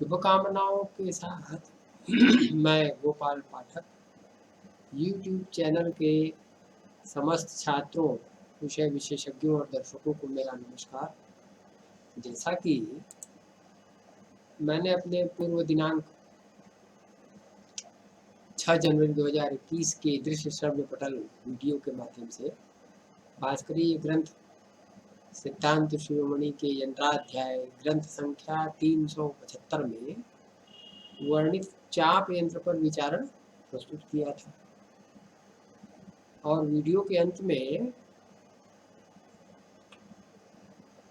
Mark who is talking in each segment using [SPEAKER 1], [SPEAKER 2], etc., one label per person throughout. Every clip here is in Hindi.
[SPEAKER 1] शुभकामनाओं के साथ मैं गोपाल पाठक यूट्यूब चैनल के समस्त छात्रों, विषय विशेषज्ञों और दर्शकों को मेरा नमस्कार। जैसा कि मैंने अपने पूर्व दिनांक 6 जनवरी 2021 के दृश्य श्रव्य पटल वीडियो के माध्यम से भास्करीय ग्रंथ सिद्धांत शिरोमणि के यंत्राध्याय ग्रंथ संख्या 375 में वर्णित चाप यंत्र पर विचारण प्रस्तुत किया था और वीडियो के अंत में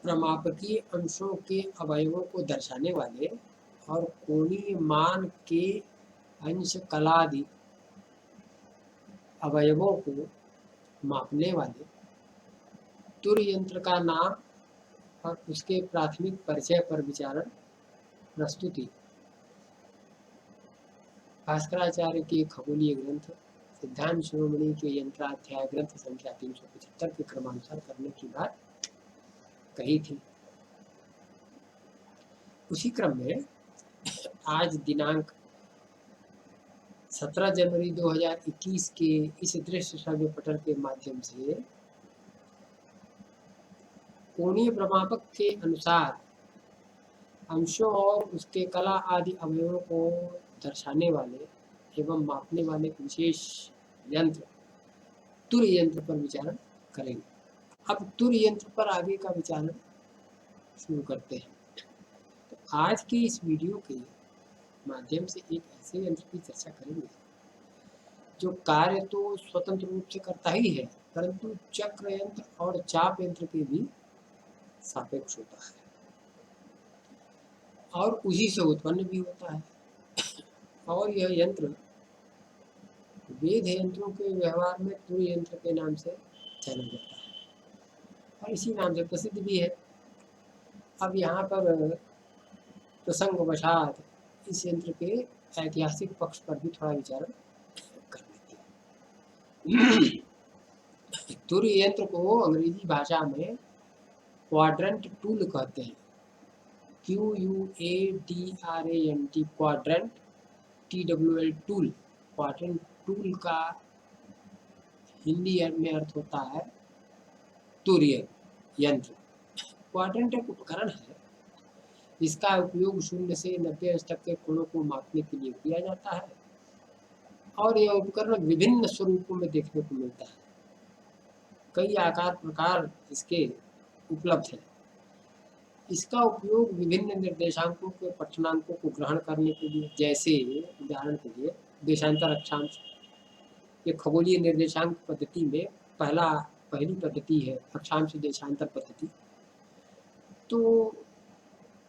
[SPEAKER 1] प्रमापकीय अंशों के अवयवों को दर्शाने वाले और कोणीय मान के अंश कलादि अवयवों को मापने वाले तुर्य यंत्र का नाम और उसके प्राथमिक परिचय पर विचारण प्रस्तुति भास्कराचार्य के खगोलीय ग्रंथ सिद्धांत शिरोमणि के यंत्राध्याय ग्रंथ संख्या 375 के क्रमानुसार करने की बात कही थी। उसी क्रम में आज दिनांक 17 जनवरी 2021 के इस दृश्य श्रव्य पटल के माध्यम से कोणीय प्रमापक के अनुसार अंशों और उसके कला आदि अवयवों को दर्शाने वाले एवं मापने वाले विशेष यंत्र तुर्य यंत्र पर विचारण करेंगे। अब तुर्य यंत्र पर आगे का विचारण शुरू करते हैं। तो आज के इस वीडियो के माध्यम से एक ऐसे यंत्र की चर्चा करेंगे जो कार्य तो स्वतंत्र रूप से करता ही है, परंतु चक्र यंत्र और चाप यंत्र के भी सापेक्ष होता है और उसी से उत्पन्न भी होता है। और यह यंत्र वेद यंत्रों के व्यवहार में तुर्य यंत्र के नाम से जाना जाता है और इसी नाम से प्रसिद्ध भी है। अब यहाँ पर प्रसंगवशात इस यंत्र के ऐतिहासिक पक्ष पर भी थोड़ा विचारण कर लेते हैं। तुर्य यंत्र को अंग्रेजी भाषा में क्वाड्रेंट टूल कहते हैं। QUADRANT quadrant TWL tool. Quadrant tool का हिंदी में अर्थ होता है तुर्य यंत्र। क्वाड्रेंट एक उपकरण है जिसका उपयोग 0 से 90 अंश तक के कोणों को मापने के लिए किया जाता है और यह उपकरण विभिन्न स्वरूपों में देखने को मिलता है। कई आकार प्रकार इसके उपलब्ध हैं। इसका उपयोग विभिन्न निर्देशांकों के पठनांकों को ग्रहण करने के लिए, जैसे उदाहरण के लिए देशांतर अक्षांश, ये खगोलीय निर्देशांक पद्धति में पहली पद्धति है अक्षांश देशांतर पद्धति। तो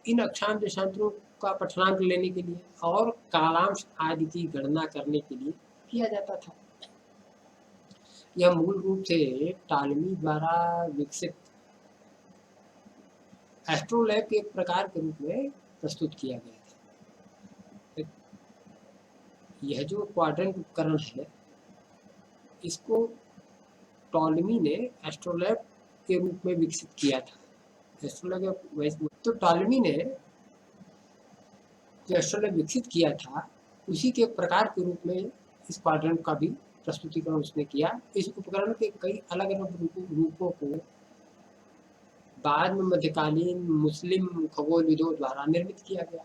[SPEAKER 1] इन अक्षांश देशांतरों का पठनांक लेने के लिए और कालांश आदि की गणना करने के लिए किया जाता था। यह मूल रूप से टालमी द्वारा विकसित एस्ट्रोलैब के एक प्रकार के रूप में प्रस्तुत किया गया था। यह जो क्वाड्रेंट उपकरण है इसको टॉलमी ने एस्ट्रोलैब के रूप में विकसित किया था। एस्ट्रोलैब तो टॉलमी ने जो एस्ट्रोलैब विकसित किया था उसी के प्रकार के रूप में इस क्वाड्रेंट का भी प्रस्तुतिकरण उसने किया। इस उपकरण के कई अलग अलग रूपों को बाद में मध्यकालीन मुस्लिम खगोलविदों द्वारा निर्मित किया गया।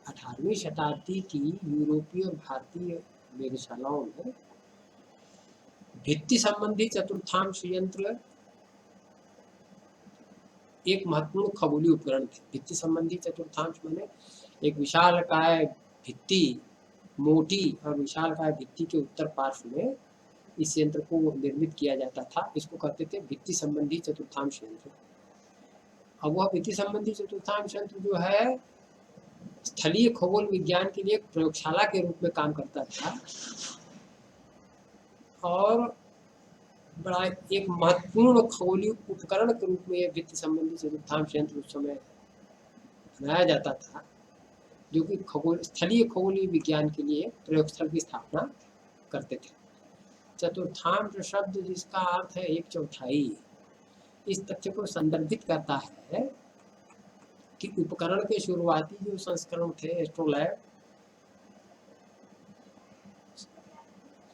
[SPEAKER 1] 18वीं शताब्दी की यूरोपीय और भारतीय वेधशालाओं में भित्ति संबंधी चतुर्थांश यंत्र एक महत्वपूर्ण खगोलीय उपकरण थे। भित्ति संबंधी चतुर्थांश माने एक विशालकाय भित्ति, मोटी और विशालकाय भित्ति के उत्तर पार्श्व में इस यंत्र को निर्मित किया जाता था। इसको कहते थे भित्ति संबंधी चतुर्थांश यंत्र। अब वह भित्ति संबंधी चतुर्थांश यंत्र जो है स्थलीय खगोल विज्ञान के लिए एक प्रयोगशाला के रूप में काम करता था और बड़ा एक महत्वपूर्ण खगोलीय उपकरण के रूप में यह भित्ति संबंधी चतुर्थांश यंत्र उस समय बनाया जाता था, जो कि स्थलीय खगोलीय विज्ञान के लिए प्रयोगस्थल की स्थापना करते थे। चतुर्थांश शब्द जिसका अर्थ है 1/4, इस तथ्य को संदर्भित करता है कि उपकरण के शुरुआती जो संस्करण थे एस्ट्रोलैब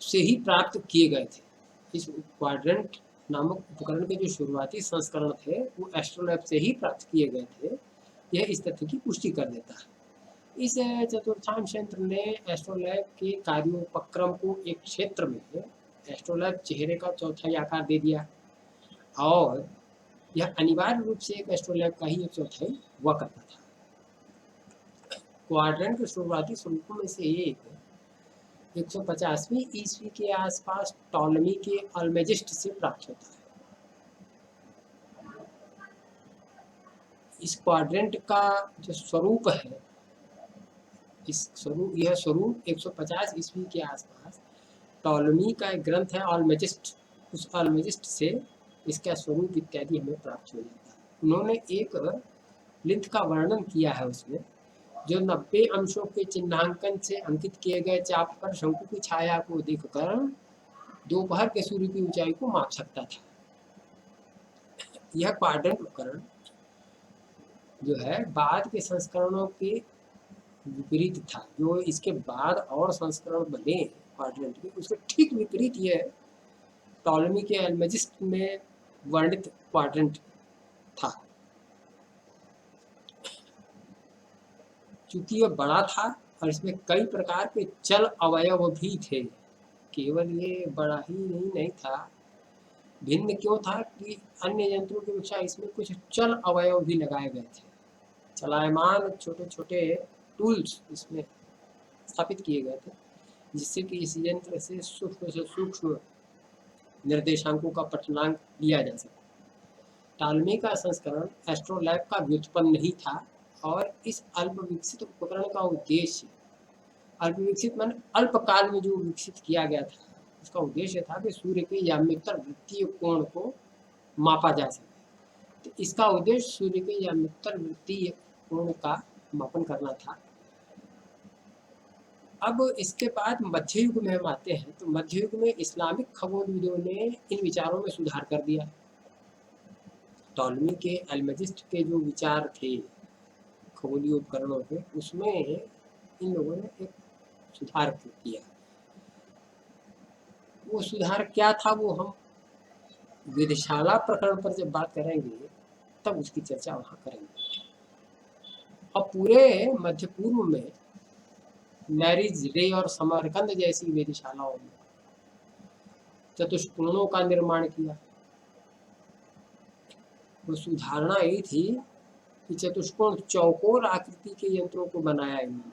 [SPEAKER 1] से ही प्राप्त किए गए थे। इस क्वाड्रेंट नामक उपकरण के जो शुरुआती संस्करण थे वो एस्ट्रोलैब से ही प्राप्त किए गए थे। यह इस तथ्य की पुष्टि कर देता है। इस चतुर्थांश यंत्र ने एस्ट्रोलैब के कार्योपक्रम को एक क्षेत्र में एस्ट्रोलैब चेहरे का चौथाई आकार दे दिया और यह अनिवार्य रूप से एक एस्ट्रोलैब का ही एक चौथाई हुआ करता था। क्वाड्रेंट के शुरुआती स्वरूपों में से एक 150वीं ईस्वी के आसपास टॉलमी के अल्मेजिस्ट से प्राप्त होता है। इस क्वाड्रेंट का जो स्वरूप है, यह स्वरूप 150 ईस्वी के आसपास टॉलमी का एक ग्रंथ है अल्मेजिस्ट, उस अल्मेजिस्ट से इसका स्वरूप इत्यादि हमें प्राप्त हो जाता है। उन्होंने एक लिंथ का वर्णन किया है उसमें, जो 90 अंशों के चिन्हांकन से अंकित किए गए चाप पर शंकु की छाया को देखकर दोपहर के सूर्य की ऊंचाई को माप सकता था। यह क्वाड्रेंट उपकरण जो है बाद के संस्करणों के विपरीत था। जो इसके बाद और संस्करण बने क्वाड्रेंट के, उसके ठीक विपरीत यह टॉलमी के अल्मेजिस्ट में वर्णित क्वाड्रेंट था। चूंकि यह बड़ा था और इसमें कई प्रकार के चल अवयव भी थे, केवल ये बड़ा ही नहीं था, भिन्न क्यों था कि अन्य यंत्रों की अपेक्षा इसमें कुछ चल अवयव भी लगाए गए थे। चलायमान छोटे छोटे टूल्स इसमें स्थापित किए गए थे, जिससे कि इस यंत्र से सूक्ष्म निर्देशांकों का पठनांक लिया जा सके। टॉलमी का संस्करण एस्ट्रोलैब का व्युत्पन्न ही था और इस अल्प विकसित उपकरण का उद्देश्य, अल्प विकसित मान अल्पकाल में जो विकसित किया गया था, उसका उद्देश्य था कि सूर्य के याम्योत्तर वृत्तीय कोण को मापा जा सके। तो इसका उद्देश्य सूर्य के याम्योत्तर वृत्तीय कोण का मापन करना था। अब इसके बाद मध्य युग में हम आते हैं, तो मध्य युग में इस्लामिक खगोलविदों ने इन विचारों में सुधार कर दिया। टॉलमी के अल्मेजिस्ट के जो विचार थे खगोलीय उपकरणों के, उसमें इन लोगों ने एक सुधार किया। वो सुधार क्या था वो हम वेधशाला प्रकरण पर जब बात करेंगे तब उसकी चर्चा वहां करेंगे। अब पूरे मध्य पूर्व में मैरिज, रे और समरकंद जैसी वेधशालाओं में चतुष्कोणों का निर्माण किया। वो सुधारणा यही थी कि चतुष्कोण चौकोर आकृति के यंत्रों को बनाया इन्होंने।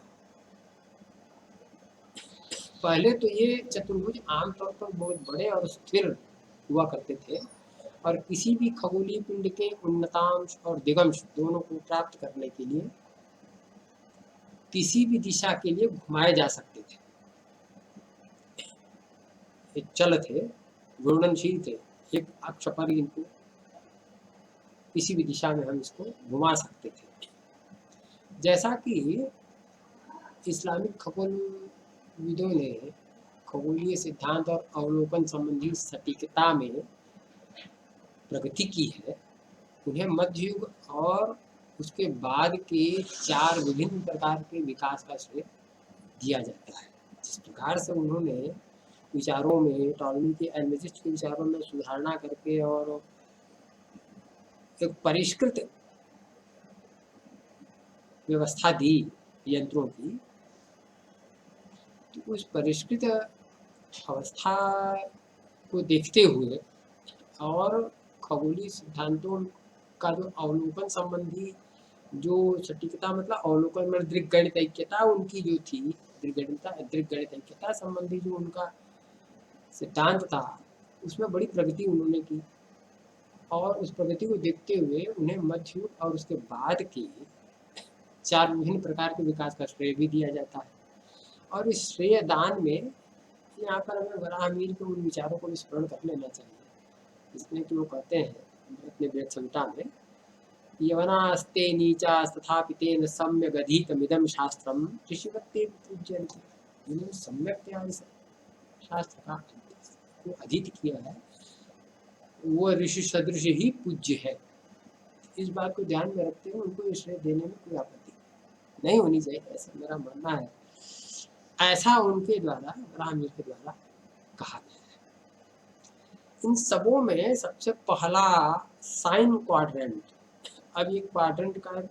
[SPEAKER 1] पहले तो ये चतुर्भुज आमतौर पर बहुत बड़े और स्थिर हुआ करते थे और किसी भी खगोलीय पिंड के उन्नतांश और दिगंश दोनों को प्राप्त करने के लिए किसी भी दिशा के लिए घुमाए जा सकते थे। एक चल थे, घूर्णनशील थे, एक अक्ष पर इनको किसी भी दिशा में हम इसको घुमा सकते थे। जैसा कि इस्लामिक खगोलविदों ने खगोलीय सिद्धांत और अवलोकन संबंधी सटीकता में प्रगति की है, उन्हें मध्य युग और उसके बाद के 4 विभिन्न प्रकार के विकास का श्रेय दिया जाता है। जिस प्रकार से उन्होंने विचारों में, टॉलमी के अल्मेजिस्ट के विचारों में सुधारणा करके और एक परिष्कृत व्यवस्था दी यंत्रों की, तो उस परिष्कृत अवस्था को देखते हुए और खगोलीय सिद्धांतों का जो अवलोकन संबंधी जो सटीकता, मतलब अवलोकन में दृग्गणितज्ञता उनकी जो थी, दृग्गणितज्ञता संबंधी जो उनका सिद्धांत था, उसमें बड़ी प्रगति उन्होंने की। और उस प्रगति को देखते हुए उन्हें मध्य युग और उसके बाद के 4 विभिन्न प्रकार के विकास का श्रेय भी दिया जाता है। और इस श्रेय दान में यहाँ पर हमें वराहमिहिर के उन विचारों को भी स्मरण कर लेना चाहिए, इसमें कि वो कहते हैं अपने वेद संहिता में, यवनास्ते नीचास्तथापि तेन सम्यक् अधीतमिदं शास्त्रम ऋषिवत्ते पूज्यन्ते। जिन्होंने सम्यक्तया इस शास्त्र का को अधीत किया है वो ऋषि सदृश ही पूज्य है। इस बात को ध्यान में रखते हुए उनको ये श्रेय देने में कोई आपत्ति नहीं होनी चाहिए, ऐसा मेरा मानना है। ऐसा उनके द्वारा, ब्राह्मण के द्वारा कहा गया है। इन सबों में सबसे पहला साइन क्वाड्रेंट, अब ये क्वाड्रेंट का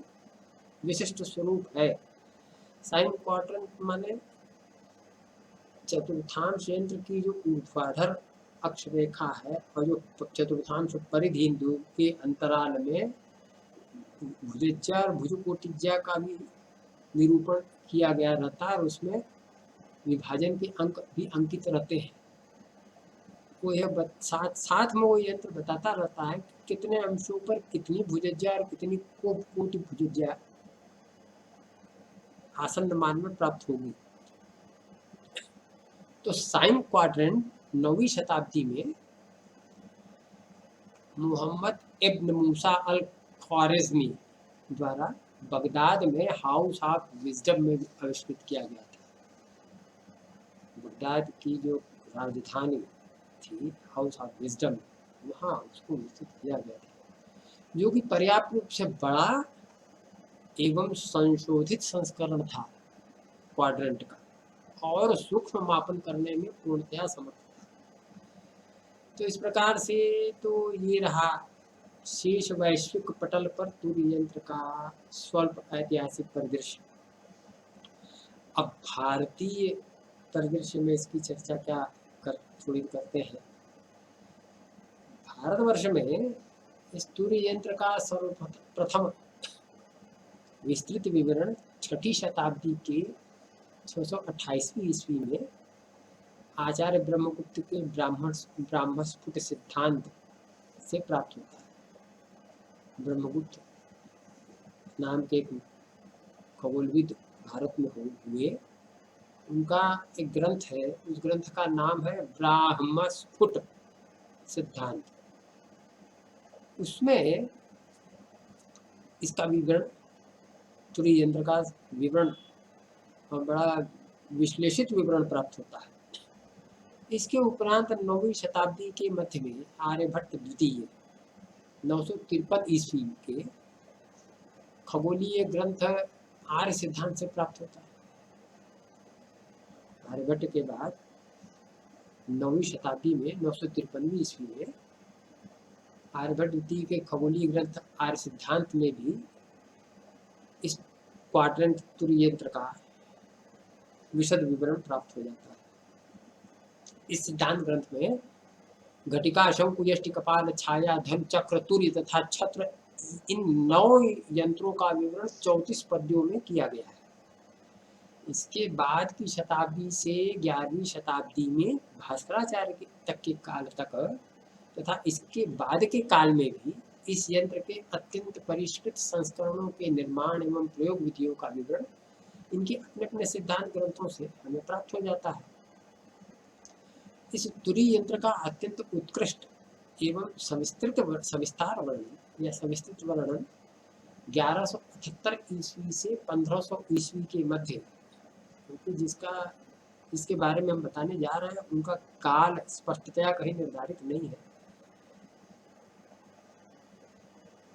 [SPEAKER 1] विशिष्ट स्वरूप है। साइन क्वाड्रेंट माने चतुर्थांश यंत्र की जो ऊर्ध्वाधर अक्ष रेखा है और जो चतुर्थांश परिधि के अंतराल में भुजज्या और भुजकोटिज्या का भी निरूपण किया गया रहता है और उसमें विभाजन के अंक भी अंकित रहते हैं। वो यह साथ में वो यंत्र बताता रहता है कि कितने अंशों पर कितनी भुजज्या और कितनी कोटि भुजज्या आसन्न मान में प्राप्त होगी। तो साइन क्वाड्रेंट 9वीं शताब्दी में मोहम्मद इब्न मूसा अल ख्वारिज़मी द्वारा बगदाद में हाउस ऑफ विजडम में आविष्कृत किया गया था। बगदाद की जो राजधानी थी हाउस ऑफ विजडम, वहाँ उसको विकसित किया गया था, जो कि पर्याप्त रूप से बड़ा एवं संशोधित संस्करण था क्वाड्रेंट का और सूक्ष्म मापन करने में पूर्णतया समर्थ था। तो इस प्रकार से तो ये रहा शेष वैश्विक पटल पर तुर्य यंत्र का स्वल्प ऐतिहासिक परिदृश्य। अब भारतीय परिदृश्य में इसकी चर्चा थोड़ी करते हैं। भारतवर्ष में इस तुर्य यंत्र का सर्वप्रथम विस्तृत विवरण 6ठी शताब्दी के 628वीं ईस्वी में आचार्य ब्रह्मगुप्त के ब्राह्मस्फुट सिद्धांत से प्राप्त होता है। ब्रह्मगुप्त नाम के एक खगोलविद भारत में हुए, उनका एक ग्रंथ है, उस ग्रंथ का नाम है ब्राह्मस्फुट सिद्धांत। उसमें इसका विवरण, तुर्य यंत्र का विवरण और बड़ा विश्लेषित विवरण प्राप्त होता है। इसके उपरांत 9वीं शताब्दी के मध्य में आर्यभट्ट द्वितीय 953 ईस्वी के खगोलीय ग्रंथ आर्य सिद्धांत से प्राप्त होता है। आर्यभट्ट के बाद 9वीं शताब्दी में 953 ईस्वी में आर्यभट्ट द्वितीय के खगोलीय ग्रंथ आर्य सिद्धांत में भी इस क्वाड्रेंट तुर्य यंत्र का विशद विवरण प्राप्त हो जाता है। इस सिद्धांत ग्रंथ में घटिका, शंकु, यष्टि, कपाल, छाया, धनु, चक्र, तुर्य तथा छत्र, इन 9 यंत्रों का विवरण 34 पद्यों में किया गया है। इसके बाद की शताब्दी से 11वीं शताब्दी में भास्कराचार्य तक के काल तक तथा इसके बाद के काल में भी इस यंत्र के अत्यंत परिष्कृत संस्करणों के निर्माण एवं प्रयोग विधियों का विवरण इनके अपने अपने सिद्धांत ग्रंथों से हमें प्राप्त हो जाता है। इस तुर्य यंत्र का अत्यंत उत्कृष्ट एवं सविस्तार वर्णन या सविस्तृत वर्णन 1178 ईस्वी से 1500 ईस्वी के मध्य, क्योंकि जिसके बारे में हम बताने जा रहे हैं उनका काल स्पष्टतया कहीं निर्धारित नहीं है।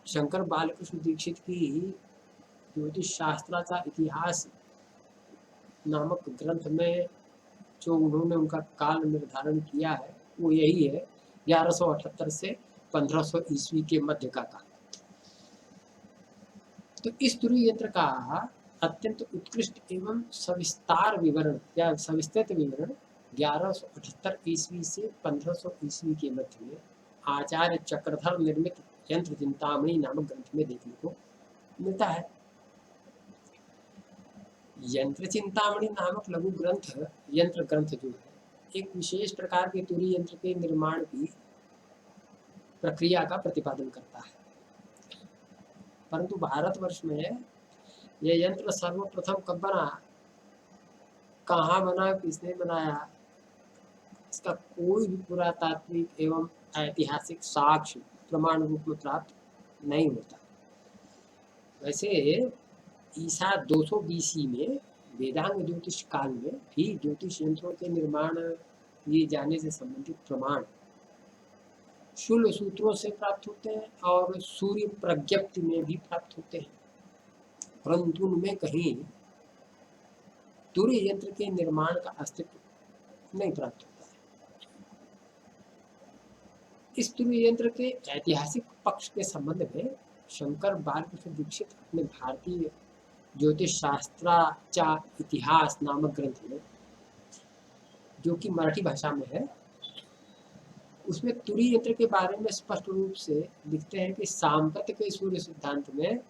[SPEAKER 1] शंकर बालकृष्ण दीक्षित की ज्योतिष शास्त्राचा इतिहास नामक ग्रंथ में जो उन्होंने उनका काल निर्धारण किया है वो यही है, 1178 से 1500 ईस्वी के मध्य का काल। तो इस तुर्य यंत्र का अत्यंत उत्कृष्ट एवं सविस्तार विवरण या सविस्तृत विवरण 1178 ईस्वी से 1500 ईस्वी के मध्य में आचार्य चक्रधर निर्मित यंत्र चिंतामणि नामक ग्रंथ में देखने को मिलता है। यंत्र चिंतामणि नामक लघु ग्रंथ, यंत्र ग्रंथ जो है, एक विशेष प्रकार के तुर्य यंत्र के निर्माण की प्रक्रिया का प्रतिपादन करता है। परंतु भारतवर्ष में यह यंत्र सर्वप्रथम कब बना, कहाँ बना, किसने बनाया, इसका कोई भी पुरातात्विक एवं ऐतिहासिक साक्ष्य प्रमाण रूप में प्राप्त नहीं होता। वैसे ईसा 200 BC में वेदांग ज्योतिष काल में भी ज्योतिष यंत्रों के निर्माण किए जाने से संबंधित प्रमाण शूल सूत्रों से प्राप्त होते हैं और सूर्य प्रज्ञप्ति में भी प्राप्त होते हैं, परंतु उनमें कहीं तुरीय यंत्र के निर्माण का अस्तित्व नहीं प्राप्त होता है। इस तुरीय यंत्र के ऐतिहासिक पक्ष के संबंध में शंकर बालकृष्ण दीक्षित अपने भारतीय ज्योतिष शास्त्राचा इतिहास नामक ग्रंथ में, जो कि मराठी भाषा में है, उसमें तुरीय यंत्र के बारे में स्पष्ट रूप से लिखते हैं कि सांप्रत के सूर्य सिद्धांत में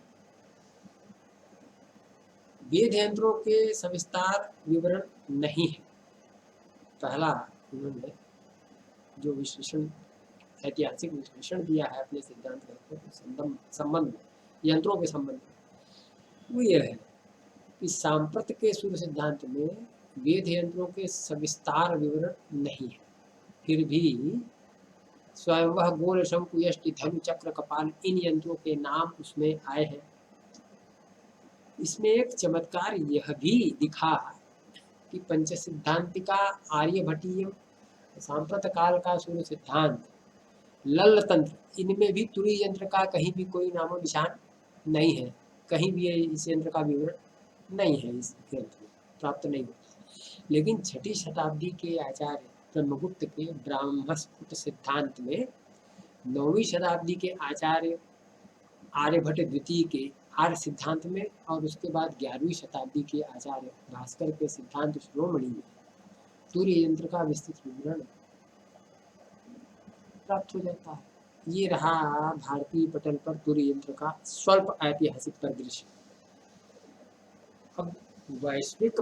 [SPEAKER 1] वेद यंत्रों के सविस्तार विवरण नहीं है। पहला उन्होंने जो विश्लेषण, ऐतिहासिक विश्लेषण दिया है अपने सिद्धांत के संबंध में, यंत्रों के संबंध में, वो यह है कि सांप्रत के सूर्य सिद्धांत में वेद यंत्रों के सविस्तार विवरण नहीं है। फिर भी स्वयं वह गोल शंकु यष्टि धनु चक्र कपाल इन यंत्रों के नाम उसमें आए हैं। इसमें एक चमत्कार यह भी दिखा कि पंच सिद्धांतिका आर्यभटीयम, सांप्रत काल का सूर्य सिद्धांत, लल्ल तंत्र, इनमें भी तुरीय यंत्र का कहीं भी कोई नामो निशान नहीं है। कहीं भी इस यंत्र का विवरण नहीं है, इस ग्रंथ में प्राप्त नहीं होता। लेकिन 6ठी शताब्दी के आचार्य ब्रह्मगुप्त के ब्राह्मस्फुट सिद्धांत में, 9वीं शताब्दी के आचार्य आर्यभट्ट द्वितीय के आर्य सिद्धांत में, और उसके बाद 11वीं शताब्दी के आचार्य भास्कर के सिद्धांत शिरोमणि में तुरीय यंत्र का विस्तृत विवरण प्राप्त हो जाता है। ये रहा भारतीय पटल पर तुरीय यंत्र का स्वल्प ऐतिहासिक परिदृश्य। अब वैश्विक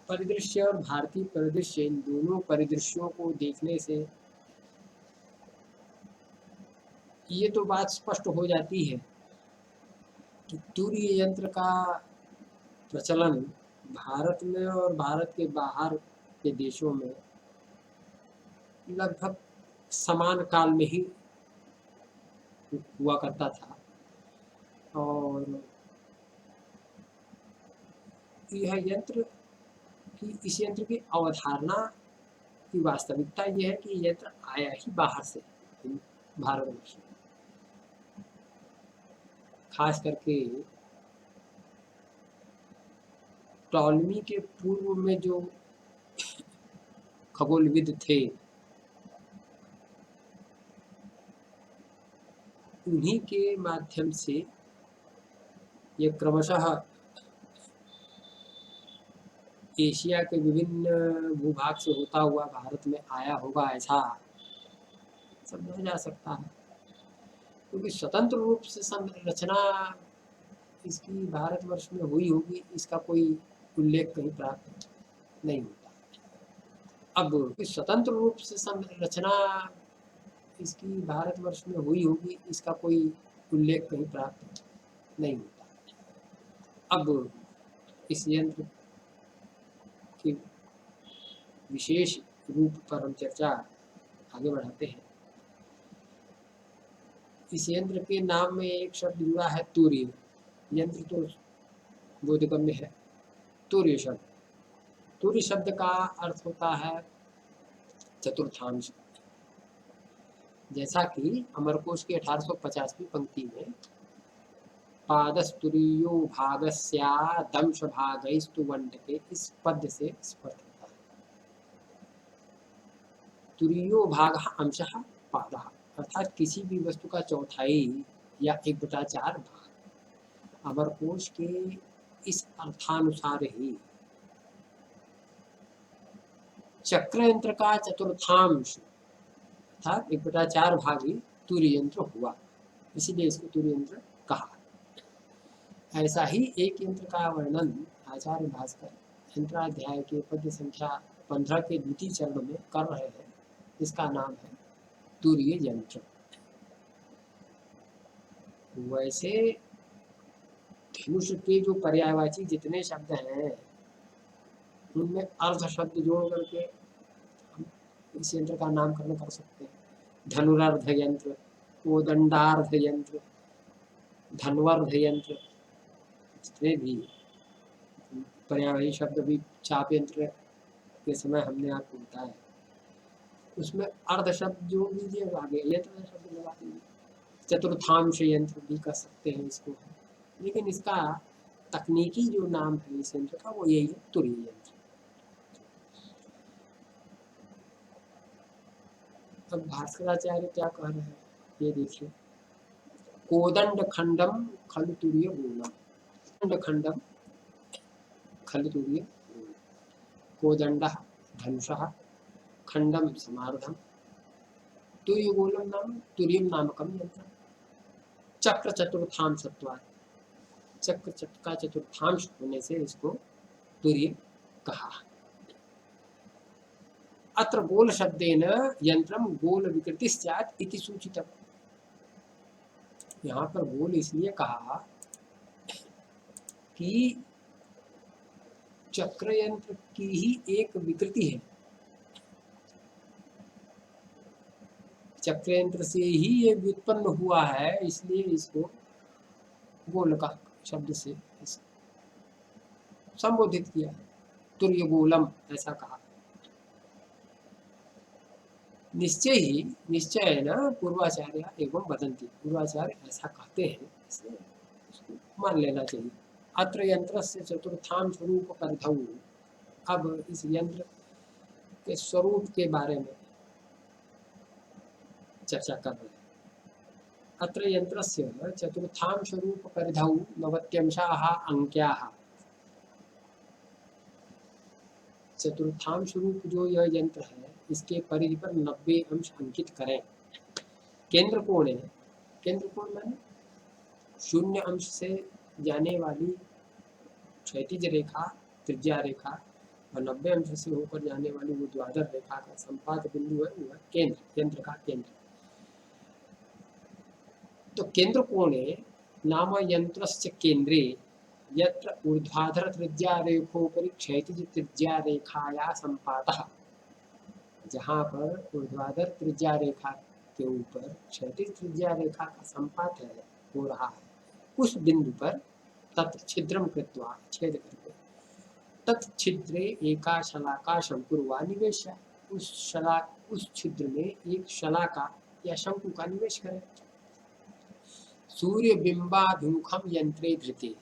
[SPEAKER 1] परिदृश्य और भारतीय परिदृश्य, इन दोनों परिदृश्यों को देखने से ये तो बात स्पष्ट हो जाती है कि तुरीय यंत्र का प्रचलन भारत में और भारत के बाहर के देशों में लगभग समान काल में ही हुआ करता था। और यह यंत्र की, इस यंत्र की अवधारणा की वास्तविकता यह है कि यंत्र आया ही बाहर से, भारतवर्ष में। खास करके टॉलमी के पूर्व में जो खगोलविद थे, उन्हीं के माध्यम से ये क्रमशः एशिया के विभिन्न भूभाग से होता हुआ भारत में आया होगा, ऐसा समझा जा सकता है। क्योंकि स्वतंत्र रूप से संरचना इसकी भारतवर्ष में हुई होगी, इसका कोई उल्लेख कहीं प्राप्त नहीं होता। अब स्वतंत्र रूप से संरचना इसकी भारतवर्ष में हुई होगी, इसका कोई उल्लेख कहीं प्राप्त नहीं होता। अब इस यंत्र के विशेष रूप पर हम चर्चा आगे बढ़ाते हैं। इस यंत्र के नाम में एक शब्द जुड़ा है, तुरीय। यंत्र तो बोधगम्य है, तुरीय शब्द, तुरीय शब्द का अर्थ होता है चतुर्थांश। जैसा कि अमरकोश की 1850वीं पंक्ति में पादस्तुरीयो भागस्यादंश भागैस्तु वंटके, इस पद से स्पष्ट होता है। तुरीयो भाग अंशः पादः, अर्थात किसी भी वस्तु का चौथाई या 1/4 भाग। अमरकोश के इस अर्थानुसार ही चक्र यंत्र का चतुर्थांश अर्थात 1/4 भाग ही तुरीय यंत्र हुआ, इसीलिए इसको तुरीय यंत्र कहा। ऐसा ही एक यंत्र का वर्णन आचार्य भास्कर यंत्राध्याय के पद्य संख्या 15 के द्वितीय चरण में कर रहे हैं। इसका नाम है तुरीय यंत्र। वैसे धनुष के जो पर्यायवाची जितने शब्द हैं, उनमें अर्ध शब्द जोड़ करके हम इस यंत्र का नामकरण कर सकते हैं। धनुरार्ध यंत्र, कोदंडार्ध यंत्र, धनवर्ध यंत्र, जितने भी पर्यायवाची शब्द भी चाप यंत्र के समय हमने आपको बताया, उसमें अर्ध शब्द जोड़ दीजिए, आगे यंत्र शब्द लगा दीजिए। चतुर्थांश यंत्र भी कर सकते हैं इसको, लेकिन इसका तकनीकी जो नाम है इस यंत्र का वो यही है, तुरीय यंत्र। अब भास्कराचार्य क्या कह रहे हैं ये देखिए। कोदंड खंडम खलु तुरीय गोलम, कोदंड खंडम खलु तुरीय, कोदंडः धनुषः, खंडम समार्धम, तुरीय गोलम नाम तुरीयम नामकम यंत्र, चक्र चतुर्थांशत्वात्, चक्र का चतुर्थांश होने से इसको तुरीय कहा। अत्र गोल शब्देन यंत्रम गोल विकृति स्यात् इति सूचितम्। यहाँ पर गोल इसलिए कहा कि चक्र यंत्र की ही एक विकृति है, चक्र यंत्र से ही ये व्युत्पन्न हुआ है, इसलिए इसको गोल का शब्द से संबोधित किया, तुर्य गोलम ऐसा कहा। निश्चय ही, निश्चय न पूर्वाचार्य एवं वदंती, पूर्वाचार्य ऐसा कहते हैं, इसलिए उसको मान लेना चाहिए। अत्र यंत्र से चतुर्थांश रूप परिधौ, अब इस यंत्र के स्वरूप के बारे में चर्चा कर रहे हैं। अत्र यंत्रस्य चतुर्थांश रूप परिधौ 90 अंक्याः, चतुर्थांश रूप जो यह यंत्र है इसके परिधि पर 90 अंश अंकित करें। केंद्र कोण है, केंद्र कोण माने 0 अंश से जाने वाली क्षैतिज रेखा, त्रिज्या रेखा, और 90 अंश से होकर जाने वाली वो द्वादर रेखा का संपात बिंदु है, वह केंद्र, यंत्र का केंद्र। तो केंद्र कोणे नाम यंत्रस्य केंद्रे यत्र ऊर्ध्वाधर त्रिज्या रेखोपरि क्षैतिज त्रिज्या रेखाया संपातः, जहाँ पर ऊर्ध्वाधर त्रिज्या रेखा के ऊपर क्षैतिज त्रिज्या रेखा का संपात है, हो रहा है, उस बिंदु पर तत् छिद्रम कृत्वा, छेद करके, तत् छिद्रे एका शलाका शंकुर्वा निवेश्य, उस छिद्र में एक शलाका या शंकु का निवेश करें। सूर्य बिंबाभिमुखम यंत्रे धृते,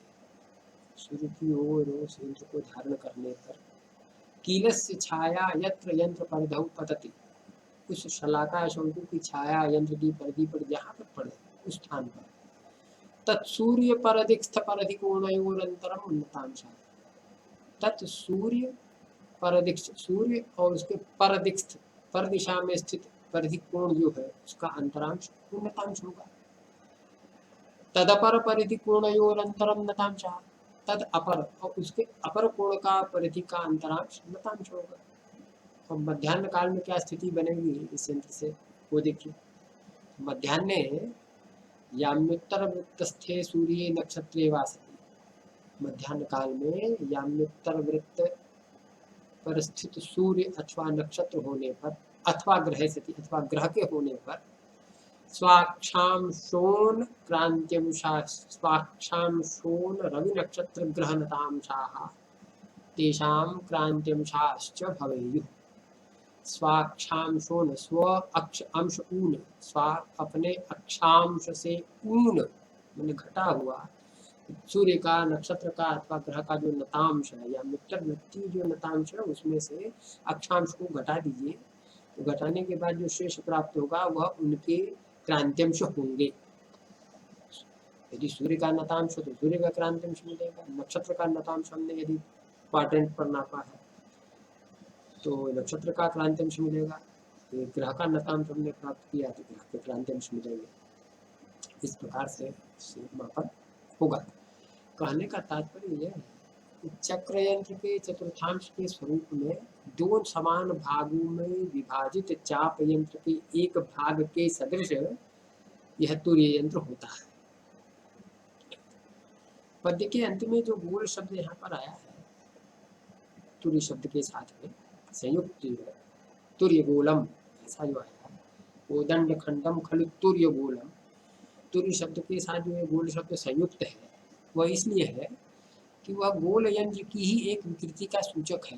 [SPEAKER 1] सूर्य की ओर उस यंत्र को धारण करने पर कीलस्य छाया यत्र यंत्र परिधौ पतति, उस शलाका शंकु की छाया यंत्र की परिधि पर जहाँ पर पड़े उस स्थान पर तत्सूर्य परदिक्स्थ परिधि कोणयोरंतरम उन्नतांशः, तत्सूर्य परदिक्स्थ, सूर्य और उसके परदिक्स्थ, पर दिशा में स्थित परिधि कोण जो है उसका अंतरांश उन्नतांश होगा। तदपर परिधि कोणयोरंतरम नतांशः, तद अपर और उसके अपर कोण का परिधि का अंतरांश नतांश होगा। तो मध्याह्न काल में क्या स्थिति बनेगी इस यंत्र से वो देखिए। मध्याह्ने याम्योत्तर वृत्तस्थे सूर्ये नक्षत्रे वासति, मध्याह्न काल में याम्योत्तर वृत्त पर स्थित सूर्य अथवा नक्षत्र होने पर, अथवा ग्रह सती, अथवा ग्रह के होने पर स्वाक्षाम शोन क्रांत्यंशा, स्वाक्षाम शोन रवि नक्षत्र ग्रह नतांशाः तेषां क्रांत्यंशाश्च भवेयुः। स्वाक्षाम शोन, स्व अक्ष अंश ऊन, स्वा अपने अक्षांश से ऊन मैंने घटा हुआ सूर्य का, नक्षत्र का अथवा ग्रह का जो नतांश है या मित्र वृत्ति जो नतांश है उसमें से अक्षांश को घटा दीजिए, तो घटाने के बाद जो शेष प्राप्त होगा वह उनके क्रांत्यंश होंगे। यदि सूर्य का नतांश हो तो सूर्य का क्रांत्यंश मिलेगा, नक्षत्र का नतांश हमने यदि क्वाड्रेंट पर नापा है तो नक्षत्र का क्रांत्यंश मिलेगा, ग्रह का नतांश हमने प्राप्त किया तो ग्रह के क्रांत्यंश मिलेंगे। इस प्रकार से मापन होगा। कहने का तात्पर्य यह है कि चक्र यंत्र के चतुर्थांश के स्वरूप में दो समान भागों में विभाजित चाप यंत्र के एक भाग के सदृश यह तुरीय यंत्र होता है। पद्य के अंत में जो गोल शब्द यहाँ पर आया है, तुरीय शब्द के साथ में संयुक्त तुर्य गोलम ऐसा जो आया है, कोदंड खंडम खलु तुर्य गोलम, तुर्य शब्द के साथ जो गोल शब्द संयुक्त है वह इसलिए है कि वह गोल यंत्र की ही एक विकृति का सूचक है।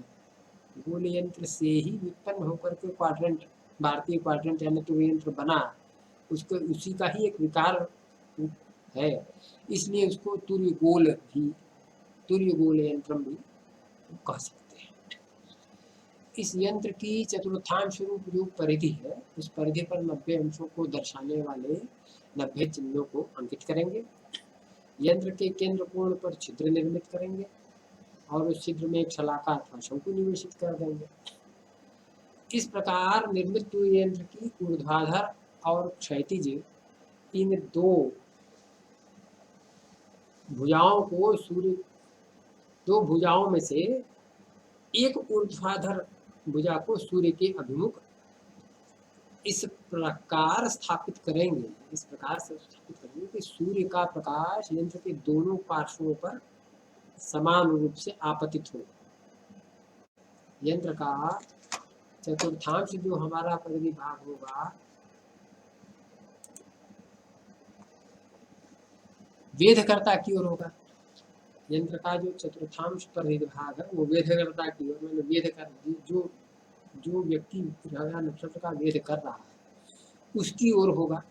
[SPEAKER 1] गोल यंत्र से ही उत्पन्न होकर के क्वाड्रेंट भारतीय क्वाड्रेंट यानी तुरीय यंत्र बना, उसको उसी का ही एक विकार है, इसलिए उसको तुर्यगोल यंत्रम भी कह सकते हैं। इस यंत्र की चतुर्थांश रूप जो परिधि है, उस परिधि पर 90 अंशों को दर्शाने वाले 90 चिन्हों को अंकित करेंगे। यंत्र के केंद्र कोण पर छिद्र निर्मित करेंगे और उस छिद्र में एक शलाका अथवा शंकु निवेशित कर देंगे। इस प्रकार निर्मित तुरीय यंत्र की ऊर्ध्वाधर और क्षैतिज इन दो भुजाओं में से एक ऊर्ध्वाधर भुजा को सूर्य के अभिमुख इस प्रकार स्थापित करेंगे कि सूर्य का प्रकाश यंत्र के दोनों पार्श्वों पर समान रूप से आपतित हो। यंत्र का चतुर्थांश जो हमारा परिधि भाग होगा, वेधकर्ता की ओर होगा। यंत्र का जो चतुर्थांश परिधि भाग है वो वेधकर्ता की ओर, मैंने वेध कर जो व्यक्ति नक्षत्र का वेध कर रहा है उसकी ओर होगा।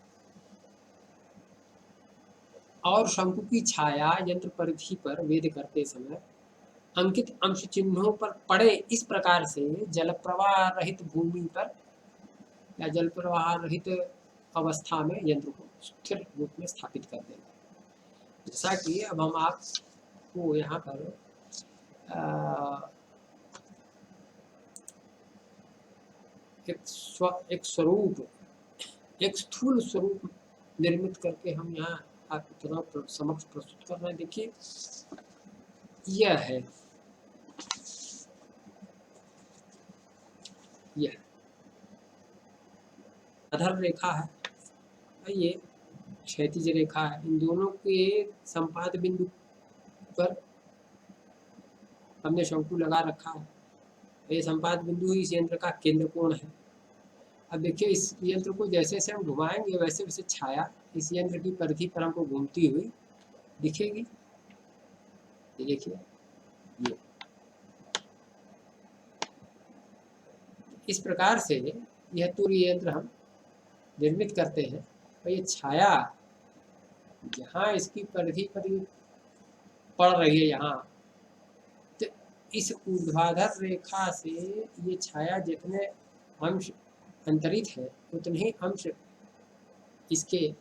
[SPEAKER 1] और शंकु की छाया यंत्र परिधि पर वेध करते समय अंकित अंश चिन्हों पर पड़े इस प्रकार से जल प्रवाह रहित भूमि पर या जल प्रवाह रहित अवस्था में यंत्र को स्थिर रूप में स्थापित कर देगा। जैसा कि अब हम आपको यहाँ पर एक स्थूल स्वरूप निर्मित करके हम यहाँ आपकी तरफ समक्ष प्रस्तुत कर रहे हैं। देखिए, यह है, यह आधार रेखा है, ये क्षैतिज रेखा है। इन दोनों के संपाद बिंदु पर हमने शंकु लगा रखा है। ये संपाद बिंदु ही इस यंत्र का केंद्र कोण है। अब देखिए, इस यंत्र को जैसे जैसे हम घुमाएंगे वैसे वैसे छाया इस यंत्र की परिधि पर हमको घूमती हुई दिखेगी। ये देखिए, ये इस प्रकार से यह तुरीय यंत्र हम निर्मित करते हैं। और ये छाया जहाँ इसकी परिधि पर पड़ रही है, यहाँ तो इस ऊर्ध्वाधर रेखा से ये छाया जितने अंश अंतरित है उतने ही अंश इसके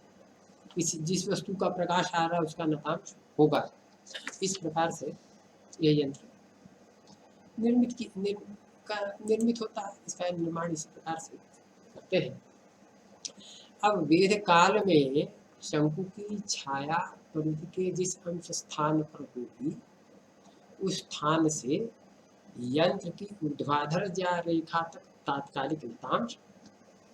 [SPEAKER 1] जिस वस्तु का प्रकाश आ रहा है उसका नतांश होगा। इस प्रकार से यह यंत्र निर्मित होता है। इसका निर्माण इस प्रकार से करते हैं। अब वेद काल में शंकु की छाया परिधि के जिस अंश स्थान पर होगी उस स्थान से यंत्र की ऊर्ध्वाधर ज्या रेखा तक तात्कालिक नतांश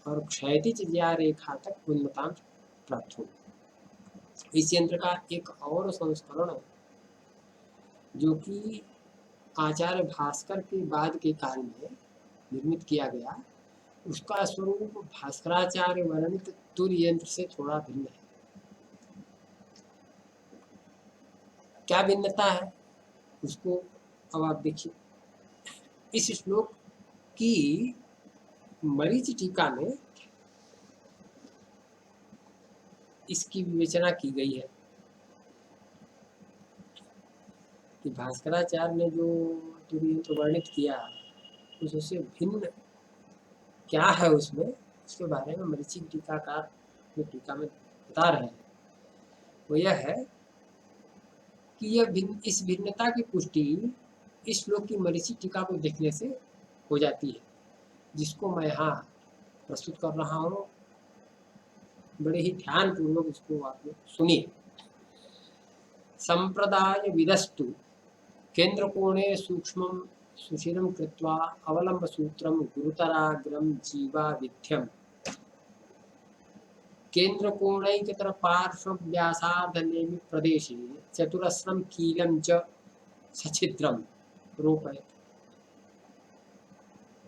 [SPEAKER 1] और क्षैतिज ज्या रेखा तक उन्नतांश प्राप्त हो। इस यंत्र का एक और संस्करण जो कि आचार्य भास्कर के बाद के काल में निर्मित किया गया, उसका स्वरूप भास्कराचार्य वर्णित तुरीय यंत्र से थोड़ा भिन्न है। क्या भिन्नता है उसको अब आप देखिए। इस श्लोक की मरीचि टीका में इसकी विवेचना की गई है कि भास्कराचार्य ने जो तुरीय यंत्र वर्णित किया उससे भिन्न क्या है उसमें, उसके बारे में मरीचि टीकाकार टीका में बता रहे हैं। वो यह है कि यह इस भिन्नता की पुष्टि इस श्लोक की मरीचि टीका को देखने से हो जाती है, जिसको मैं यहाँ प्रस्तुत कर रहा हूँ। बड़े ही ध्यान पूर्वक इसको आप सुनिए। संप्रदाय विदस्तु केंद्र कोणे सूक्ष्मं सुशिरं कृत्वा अवलंब सूत्रं गुरुतराग्रम जीवा विध्यम केंद्र कोणैकतर पार्श्व व्यासार्ध नेमि प्रदेशे चतुरस्रं कीलं च सछिद्रं रूपयति।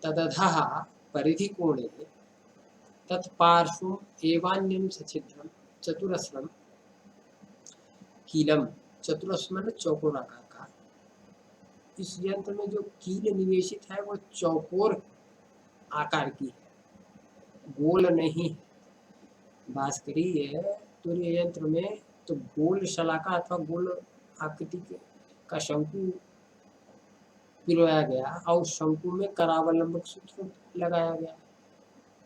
[SPEAKER 1] तदधः परिधि कोणे तत्पार्श्वं एवान्यं सछिद्रं चतुरस्रं कीलम। चतुरस्र चौकोर आकार का। इस यंत्र में जो कील निवेशित है वो चौकोर आकार की है। गोल नहीं है। भास्करीय तुरीय यंत्र में तो गोल शलाका अथवा गोल आकृति का शंकु पिरोया गया और शंकु में करावलंबक सूत्र लगाया गया।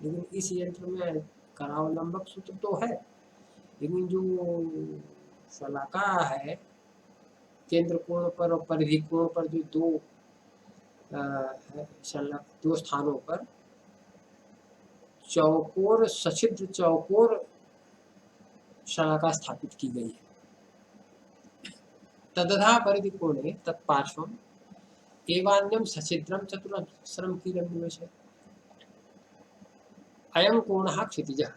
[SPEAKER 1] लेकिन इस यंत्र में करावलंबक सूत्र तो है, लेकिन जो शलाका है केंद्र कोण पर और परिधि कोण पर जो दो स्थानों पर चौकोर सछिद्र चौकोर शलाका स्थापित की गई है। तदधा परिधि कोणे तत्पार्श्वम एवान्यम सछिद्रम चतुरस्रम कीलम निवेशय अयं कोणः क्षितिजः।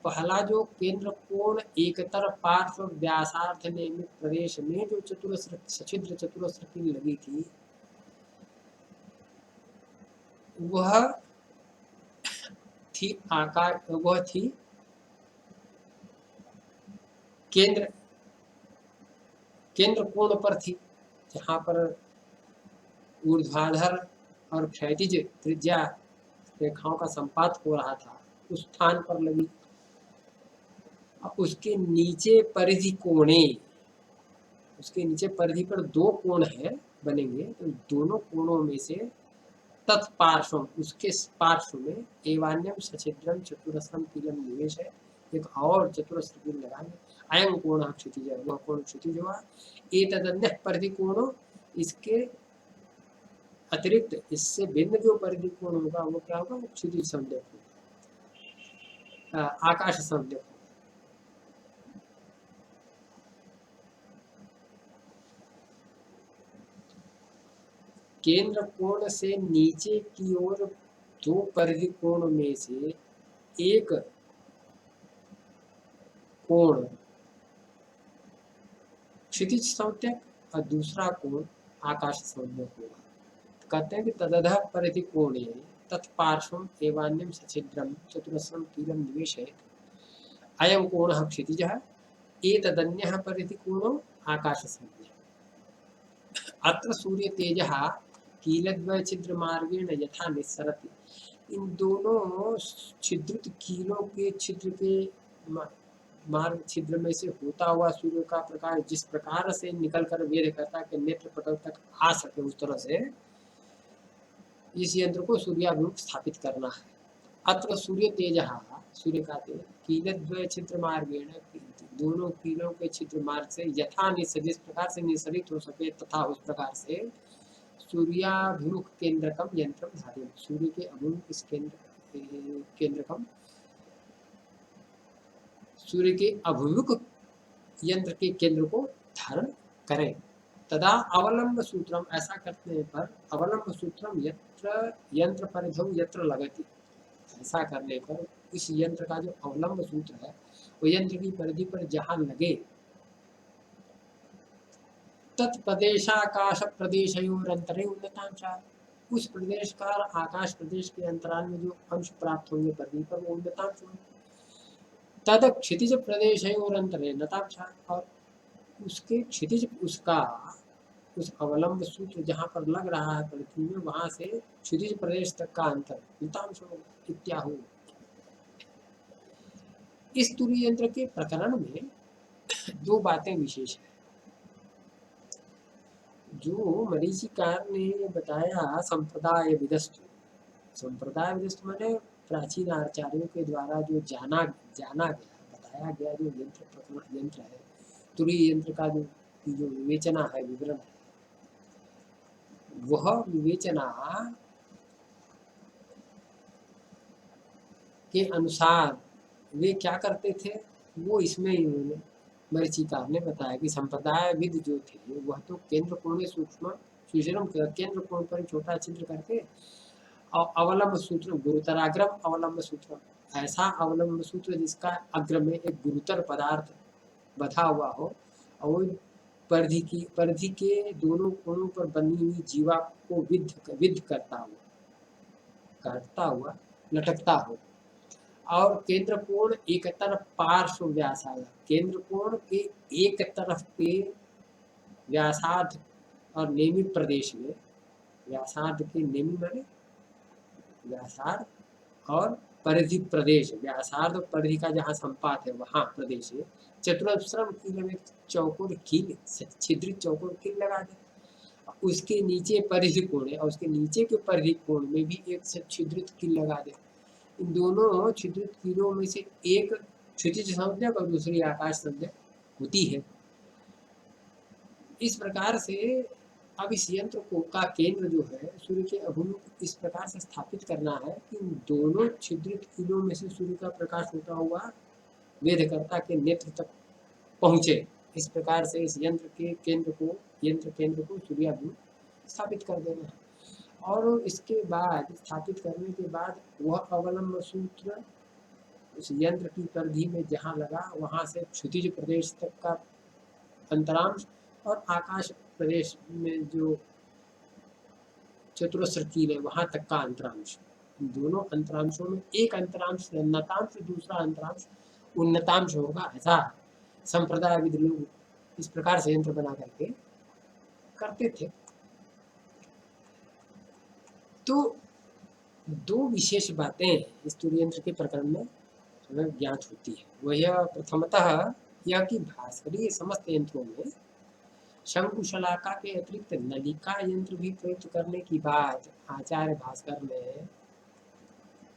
[SPEAKER 1] पहला जो केंद्र कोण एकतर पार्श्व व्यासार्थ नियमित प्रदेश में जो चतुरस्र सछिद्र चतुरस्र की लगी थी, वह थी केंद्र कोण पर थी, जहां पर ऊर्ध्वाधर और क्षैतिज त्रिज्या रेखाओं का संपात हो रहा था, उस स्थान पर लगी। उसके नीचे परिधि कोणे, उसके नीचे परिधि पर दो कोण है बनेंगे, तो दोनों कोणों में से तत्पार्श्व, उसके पार्श्व में एवान्यम सछिद्रम चतुरस्रम कीलम निवेश है, एक और चतुरस्र कील लगाएंगे। अयं कोण क्षितिज, वह कोण क्षितिज हुआ। एतदन्यः परिधि कोणो, इसके अतिरिक्त इससे भिन्न जो परिधि कोण होगा वो क्या होगा, वो क्षितिज संज्ञक होगा, आकाश संज्ञक होगा। केंद्र कोण से नीचे की ओर दो परिधि कोण में से एक कोण क्षितिज संज्ञक और दूसरा कोण आकाश संज्ञक होगा। तो कहते हैं कि तदध परिधि कोणे तत्पार्श्वम एवान्यम सछिद्रम चतुरस्रम कीलम निवेशयेत् अयं कोणः क्षितिजः एतदन्यः परिधि कोणो आकाश संज्ञक। अत्र सूर्य तेजः कीलद्वय छिद्र मार्गेण यथा निस्सरति, इन दोनों छिद्रित कीलों के छिद्र के मार्ग छिद्र में से होता हुआ सूर्य का प्रकाश जिस प्रकार से निकलकर वेदकर्ता के नेत्र पटल तक आ सके, उस तरह से इस यंत्र को सूर्याभिमुख स्थापित करना है। अत्र सूर्य तेजः, सूर्य का तेज कीलद्वय छिद्र मार्गेण, दोनों कीलों के छिद्र मार्ग से यथा जिस प्रकार से निस्सरित हो सके तथा उस प्रकार से सूर्याभिमुख केंद्रकम यंत्र धारण, सूर्य के अभिमुख इस केंद्रकम सूर्य के अभिमुख यंत्र के केंद्र को धारण करें। तदा अवलंब सूत्रम, ऐसा करने पर अवलंब सूत्रम यंत्र परिधौ यत्र लगति, ऐसा करने पर इस यंत्र का जो अवलंब सूत्र है वो यंत्र की परिधि पर जहां लगे, तत्प्रदेशाकाश प्रदेशयोरंतरे उन्नतांशा, उस प्रदेश का आकाश प्रदेश के अंतराल में जो अंश प्राप्त होंगे परिधि पर वो उन्नतांश होंगे। तद क्षितिज प्रदेशयोरंतरे नतांशा, और उसके क्षितिज उसका उस अवलंब सूत्र जहां पर लग रहा है पृथ्वी में, वहां से क्षितिज प्रदेश तक का अंतर नतांश होगा इत्याहु। इस तुरीय यंत्र के प्रकरण में दो बातें विशेष है। जो मरीचिकार ने बताया संप्रदाय विदस्तु, संप्रदाय विदस्तु माने प्राचीन आचार्यों के द्वारा जो जाना गया, बताया गया जो यंत्र है, तुरीय यंत्र का जो विवेचना है, विवरण है, वह विवेचना के अनुसार वे क्या करते थे, वो इसमें इन्होंने मरीचिकार ने बताया कि संप्रदाय विद जो थे वह तो केंद्र कोण सूक्ष्म सुशरम केंद्र कोण पर छोटा छिद्र करके और अवलंब सूत्र गुरुतराग्रम अवलंब सूत्र, ऐसा अवलंब सूत्र जिसका अग्र में एक गुरुतर पदार्थ बधा हुआ हो और वो परिधि के दोनों कोणों पर बनी हुई जीवा को विद्ध करता हुआ लटकता हो, और केंद्र कोण एक तरफ पार्श्व व्यासार्ध, केंद्र कोण के एक तरफ के व्यासार्ध और नेमि प्रदेश में, व्यासार्ध के नेमि माने व्यासार्ध और परिधि प्रदेश, व्यासार्ध और परिधि का जहाँ संपात है वहाँ प्रदेश है। चतुरस्रम कील में चौकोर कील, छिद्रित चौकोर कील लगा दे। उसके नीचे परिधि कोण है और उसके नीचे के परिधि कोण में भी एक से छिद्रित कील लगा दे। इन दोनों छिद्रित कीलों में से एक क्षितिज संज्ञक और दूसरी आकाश संज्ञक होती है। इस प्रकार से अब इस यंत्र को का केंद्र जो है सूर्य के अभिमुख इस प्रकार से स्थापित करना है कि दोनों छिद्रित कीलों में से सूर्य का प्रकाश होता हुआ वेधकर्ता के नेत्र तक पहुंचे। इस प्रकार से इस यंत्र केंद्र को सूर्याभिमुख स्थापित कर देना है। और इसके बाद स्थापित करने के बाद वह अवलंब सूत्र उस यंत्र की परिधि में जहाँ लगा वहाँ से क्षितिज प्रदेश तक का अंतरांश और आकाश प्रदेश में जो चतुरस्र कील है वहां तक का अंतरांश, दोनों अंतरांशों में एक अंतरांश नतांश दूसरा अंतरांश उन्नतांश होगा। ऐसा संप्रदाय विद लोग इस प्रकार से यंत्र बना करके करते थे। तो दो विशेष बातें इस तुरीय यंत्र के प्रकरण में हमें ज्ञात होती है। वह प्रथमतः यह कि भास्करीय समस्त यंत्रों में शंकुशलाका के अतिरिक्त नलिका यंत्र भी प्रयुक्त करने की बात आचार्य भास्कर ने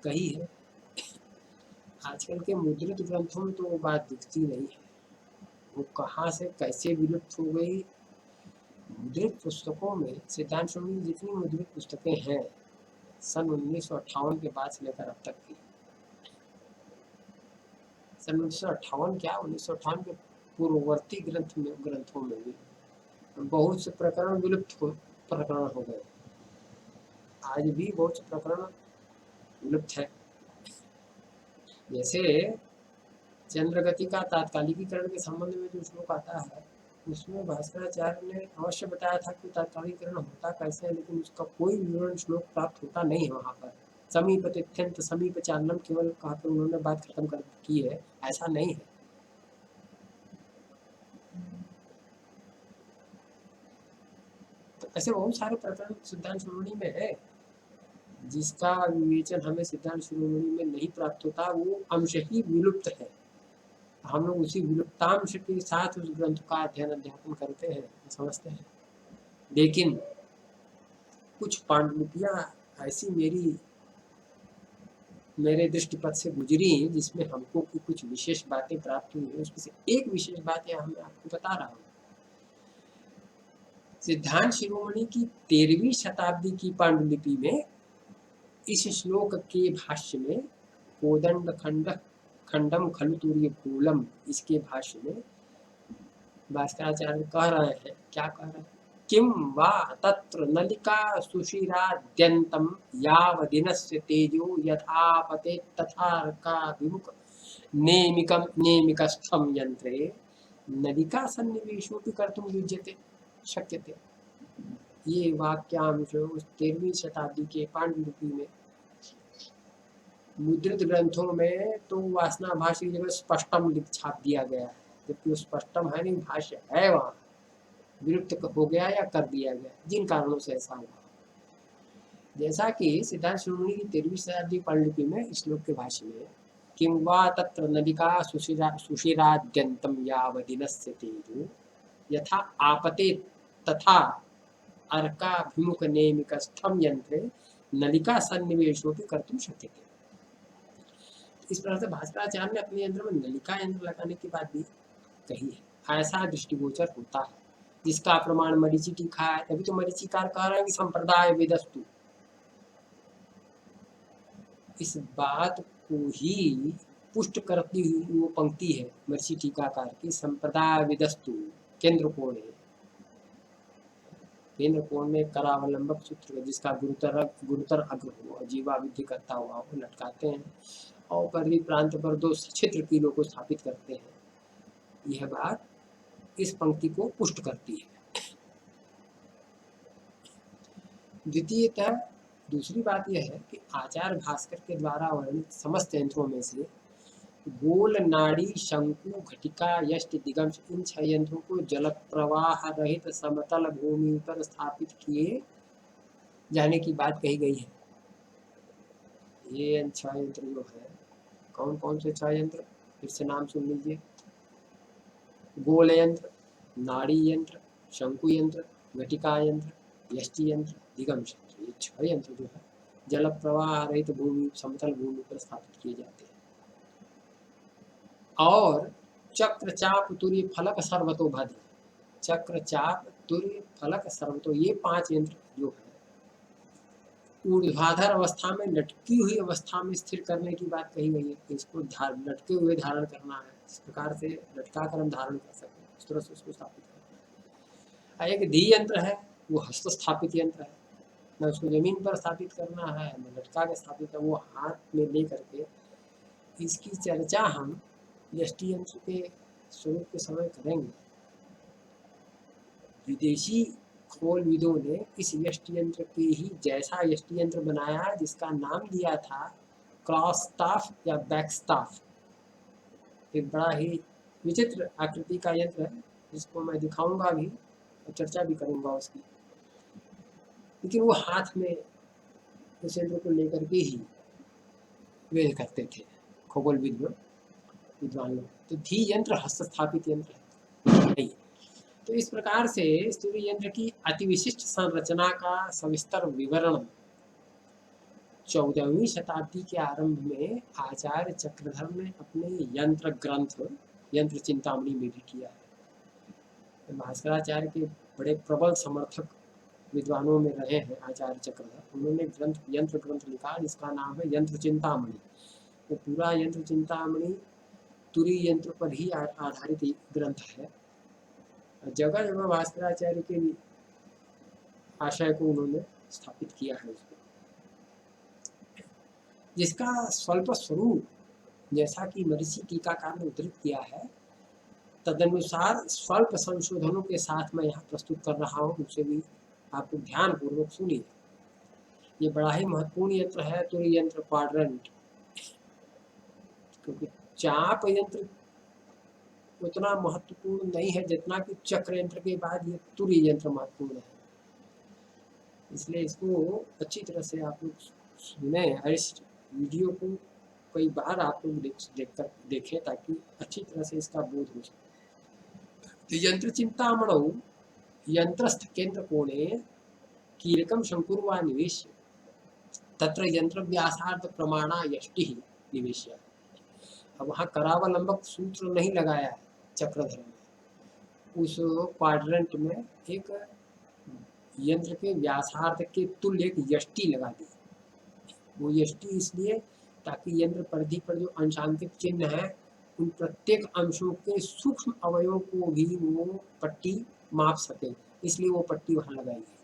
[SPEAKER 1] कही है। आजकल के मुद्रित ग्रंथों में तो वो बात दिखती नहीं है, वो कहाँ से कैसे विलुप्त हो गई। मुद्रित पुस्तकों में सिद्धांत शिरोमणि की जितनी मुद्रित पुस्तकें हैं सन 1958 के बाद से लेकर अब तक की, सन 1958 क्या 1958 के पूर्ववर्ती ग्रंथों में भी बहुत से प्रकरण प्रकरण हो गए। आज भी बहुत से प्रकरण विलुप्त है। जैसे चंद्रगति का तात्कालिकीकरण के संबंध में जो श्लोक आता है उसमें भास्कराचार्य ने अवश्य बताया था कि तात्कालिकीकरण होता कैसे है, लेकिन उसका कोई विवरण श्लोक प्राप्त होता नहीं है। वहाँ पर समीप तिथ्यंत समीप चालनम केवल कहकर उन्होंने बात खत्म कर की है, ऐसा नहीं है। तो ऐसे बहुत सारे प्रकरण सिद्धांत शिरोमणि में है जिसका विवेचन हमें सिद्धांत शिरोमणि में नहीं प्राप्त होता, वो अंश ही विलुप्त है। हम लोग उसी विलुप्तांश के साथ उस ग्रंथ का अध्ययन करते हैं, समझते हैं। लेकिन कुछ पांडुलिपियां ऐसी मेरे दृष्टिपथ से गुजरी जिसमें हमको की कुछ विशेष बातें प्राप्त हुई है। उसमें से एक विशेष बात यह मैं आपको बता रहा हूँ। सिद्धांत शिरोमणि की 13वीं शताब्दी की पांडुलिपि में इस श्लोक के भाष्य में कोदंड खंडम खलु तुरीय कूलम, इसके भाष्य में भास्कराचार्य कह रहे हैं, क्या कह रहे हैं, किम वा तत्र नलिका सुशिराद्यंतम यावदिनस्य तेजो यथापते तथार्काभिमुख नेमिकस्थम यंत्रे नलिका सन्निवेशोऽपि कर्तुं युज्यते शक्यते। ये वाक्यांश उस 13वीं शताब्दी के पांडुलिपि में मुद्रित ग्रंथों में तो वासना भाष्य की जगह स्पष्टम छाप दिया गया है, जबकि वो स्पष्टम है नहीं, भाष्य है वहाँ विलुप्त हो गया या कर दिया गया, जिन कारणों से ऐसा हुआ। जैसा कि सिद्धांत शिरोमणि की 13वीं शताब्दी पांडुलिपि में श्लोक के भाष्य में किं वा तत्र नलिका सुशिराद्यंतम यावदिनस्य तेजो यथा आपते तथा अर्काभिमुख नेमिकस्थम यंत्रे नलिका सन्निवेशोऽपि कर्तुं शक्यते। इस प्रकार से भास्कराचार्य ने अपने यंत्र में नलिका यंत्र लगाने की बात भी कही है। ऐसा दृष्टिगोचर होता है, जिसका प्रमाण मरीचि टीका है। तभी तो मरीचिकार कह रहे हैं कि संप्रदाय वेदस्तु। इस बात को ही पुष्ट करती हुई वो पंक्ति है मरीचि टीकाकार की, संप्रदाय वेदस्तु केंद्र कोण है। केंद्र कोण में करावलंबक सूत्र जिसका गुरुतर अग्र हो, जीवा विधि करता हुआ वो लटकाते हैं और परिधि प्रांत पर 2 क्षेत्र कीलों को स्थापित करते हैं। यह बात इस पंक्ति को पुष्ट करती है। द्वितीयतः दूसरी बात यह है कि आचार्य भास्कर के द्वारा वर्णित समस्त यंत्रों में से गोल, नाड़ी, शंकु, घटिका, यष्ट, दिगंश, इन 6 यंत्रों को जल प्रवाह रहित समतल भूमि पर स्थापित किए जाने की बात कही गई है। ये 6 यंत्र जो है, कौन कौन से 6 यंत्र, फिर से नाम सुन लीजिए। गोल यंत्र, नाड़ी यंत्र, शंकु यंत्र, घटिका यंत्र, यष्टि यंत्र, दिगम यंत्र। ये 6 यंत्र जो है जल प्रवाह रहित भूमि, समतल भूमि पर स्थापित किए जाते हैं। और चक्र, चाप, तुर्य, फलक, सर्वतो भद्र। चक्र, चाप, तुर्य, फलक, सर्वतो, ये 5 यंत्र जो है ऊर्ध्वाधर अवस्था में, लटकी हुई अवस्था में स्थिर करने की बात कही गई है। इसको लटके हुए धारण करना है, इस प्रकार से लटका कर हम धारण कर सकते हैं, उस तरह से उसको स्थापित करना है। एक धी यंत्र है, वो हस्त स्थापित यंत्र है, न उसको जमीन पर स्थापित करना है, न लटका के स्थापित है, वो हाथ में ले करके। इसकी चर्चा हम यष्टि यंत्र के स्वरूप के समय करेंगे। विदेशी खोलविदों ने इस यष्टि यंत्र के ही जैसा यष्टि यंत्र बनाया, जिसका नाम दिया था क्रॉस स्टाफ या बैक स्टाफ। एक बड़ा ही विचित्र आकृति का यंत्र है, जिसको मैं दिखाऊंगा भी और चर्चा भी करूंगा उसकी। लेकिन वो हाथ में उस यंत्र को लेकर के ही वे करते थे खगोलविद विद्वान लोग। तो धी यंत्र हस्तस्थापित यंत्र है। तो इस प्रकार से सूर्य यंत्र की अति विशिष्ट संरचना का सविस्तर विवरण 14वीं शताब्दी के आरंभ में आचार्य चक्रधर ने अपने यंत्र ग्रंथ यंत्र चिंतामणि में भी किया है। भास्कराचार्य के बड़े प्रबल समर्थक विद्वानों में रहे हैं आचार्य चक्रधर। उन्होंने यंत्र ग्रंथ लिखा, जिसका नाम है यंत्र चिंतामणि। तो पूरा यंत्र चिंतामणि तुरी यंत्र पर ही आधारित ग्रंथ है। जगह जगह भास्कराचार्य के आशय को उन्होंने स्थापित किया है उसको, जिसका स्वल्प स्वरूप जैसा कि महर्षि टीकाकार ने उद्धृत किया है, तदनुसार स्वल्प संशोधनों के साथ मैं यहाँ प्रस्तुत कर रहा हूँ, उसे भी आपको ध्यान पूर्वक सुनिए। ये बड़ा ही महत्वपूर्ण यंत्र है, तुरी यंत्र क्वाड्रेंट। क्योंकि चाप यंत्र उतना महत्वपूर्ण नहीं है जितना कि चक्र यंत्र के बाद ये तुरी यंत्र महत्वपूर्ण है। इसलिए इसको अच्छी तरह से आप लोग सुने और इस वीडियो को कई बार आप लोग देखें ताकि अच्छी तरह से इसका बोध हो सके। तो यंत्र चिंतामणौ यंत्रस्थ केंद्र कोणे कीलकम शंकुर्वा निवेश्य तत्र यंत्र व्यासार्थ प्रमाणा यष्टि निवेश्य। अब वहाँ करावलंबक सूत्र नहीं लगाया है चक्रधर में। उस क्वाड्रेंट में एक यंत्र के व्यासार्थ के तुल्य एक यष्टि लगा दी। वो यष्टि इसलिए ताकि यंत्र परिधि पर जो अंशांकित चिन्ह है, उन प्रत्येक अंशों के सूक्ष्म अवयवों को भी वो पट्टी माप सके, इसलिए वो पट्टी वहां लगाई है।